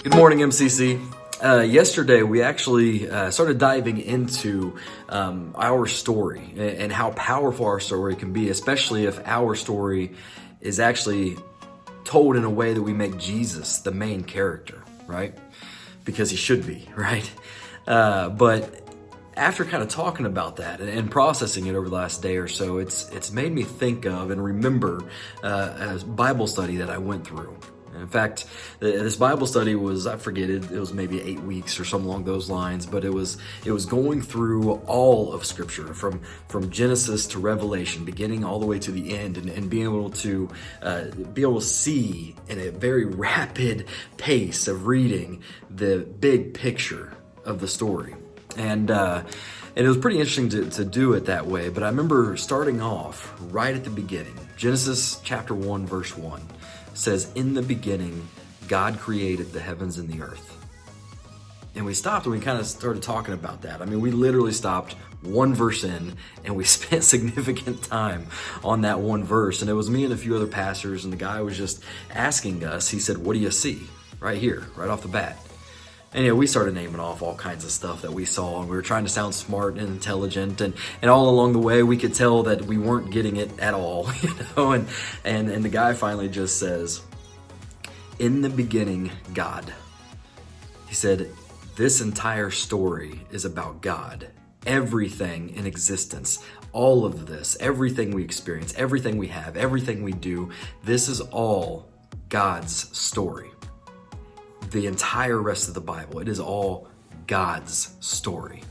Good morning, MCC. Yesterday, we actually started diving into our story and how powerful our story can be, especially if our story is actually told in a way that we make Jesus the main character, right? Because he should be, right? But after kind of talking about that and processing it over the last day or so, it's made me think of and remember a Bible study that I went through. In fact, this Bible study was, I forget it was maybe 8 weeks or something along those lines, but it was going through all of Scripture from Genesis to Revelation, beginning all the way to the end, and being able to see in a very rapid pace of reading the big picture of the story. And it was pretty interesting to do it that way, but I remember starting off right at the beginning. Genesis chapter 1, verse 1 says, "In the beginning, God created the heavens and the earth." And we stopped and we kind of started talking about that. I mean, we literally stopped one verse in and we spent significant time on that one verse. And it was me and a few other pastors, and the guy was just asking us, he said, "What do you see?" Right here, right off the bat. And we started naming off all kinds of stuff that we saw, and we were trying to sound smart and intelligent, and all along the way we could tell that we weren't getting it at all, and the guy finally just says, "In the beginning, God." He said, "This entire story is about God. Everything in existence, all of this, everything we experience, everything we have, everything we do, this is all God's story. The entire rest of the Bible, it is all God's story.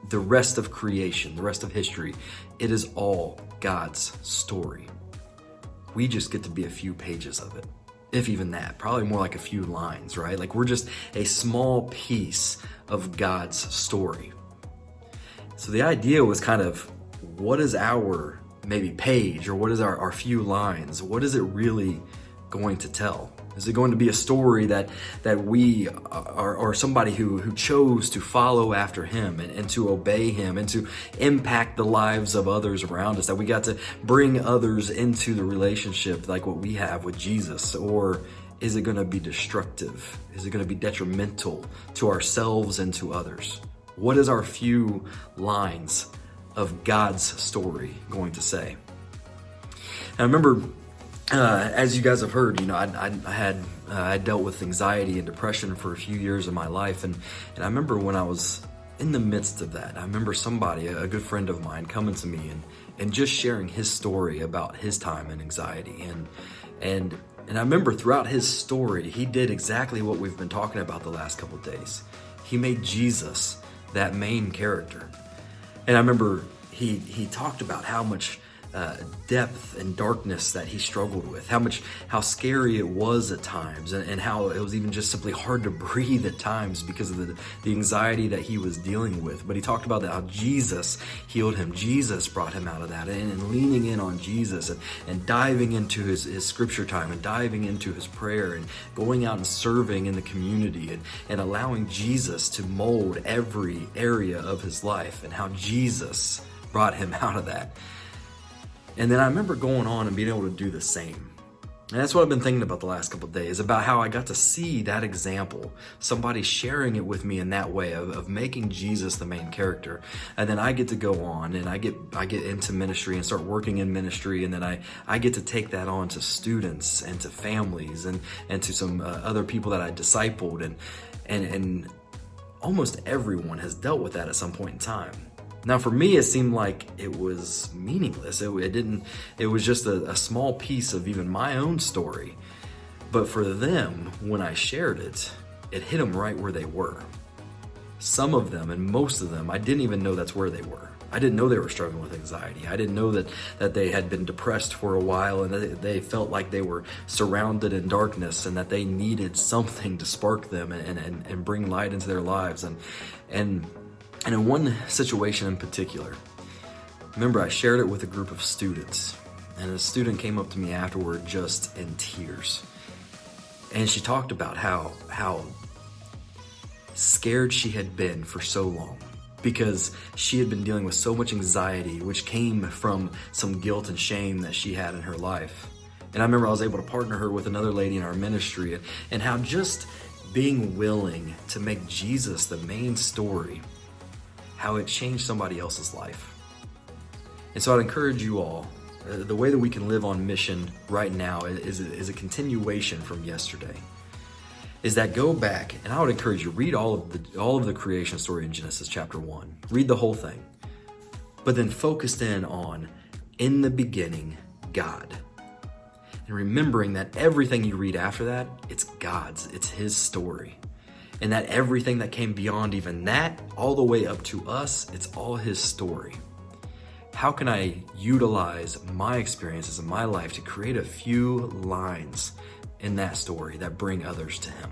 The rest of creation, the rest of history, it is all God's story. We just get to be a few pages of it, if even that, probably more like a few lines, right? Like we're just a small piece of God's story." So the idea was kind of, what is our maybe page, or what is our few lines? What is it really going to tell? Is it going to be a story that we are somebody who chose to follow after him and to obey him and to impact the lives of others around us, that we got to bring others into the relationship like what we have with Jesus? Or is it going to be destructive? Is it going to be detrimental to ourselves and to others? What is our few lines of God's story going to say? And I remember, as you guys have heard, I dealt with anxiety and depression for a few years of my life, and I remember when I was in the midst of that, I remember somebody, a good friend of mine, coming to me and just sharing his story about his time in anxiety, and I remember throughout his story, he did exactly what we've been talking about the last couple of days. He made Jesus that main character, and I remember he talked about how much depth and darkness that he struggled with, how scary it was at times, and how it was even just simply hard to breathe at times because of the anxiety that he was dealing with. But he talked about that, how Jesus healed him. Jesus brought him out of that, and leaning in on Jesus and diving into his scripture time and diving into his prayer and going out and serving in the community and allowing Jesus to mold every area of his life, and how Jesus brought him out of that. And then I remember going on and being able to do the same. And that's what I've been thinking about the last couple of days, about how I got to see that example, somebody sharing it with me in that way of making Jesus the main character. And then I get to go on and I get into ministry and start working in ministry. And then I get to take that on to students and to families and to some other people that I discipled. And almost everyone has dealt with that at some point in time. Now, for me, it seemed like it was meaningless. It was just a small piece of even my own story. But for them, when I shared it, it hit them right where they were. Some of them, and most of them, I didn't even know that's where they were. I didn't know they were struggling with anxiety. I didn't know that they had been depressed for a while, and that they felt like they were surrounded in darkness, and that they needed something to spark them and bring light into their lives. And in one situation in particular, remember, I shared it with a group of students, and a student came up to me afterward just in tears. And she talked about how scared she had been for so long, because she had been dealing with so much anxiety, which came from some guilt and shame that she had in her life. And I remember I was able to partner her with another lady in our ministry, and how just being willing to make Jesus the main story, how it changed somebody else's life. And so I'd encourage you all, the way that we can live on mission right now is a continuation from yesterday. Is that go back, and I would encourage you, read all of the creation story in Genesis chapter 1. Read the whole thing. But then focused in on, in the beginning, God. And remembering that everything you read after that, it's God's, it's His story. And that everything that came beyond even that, all the way up to us, it's all His story. How can I utilize my experiences in my life to create a few lines in that story that bring others to Him?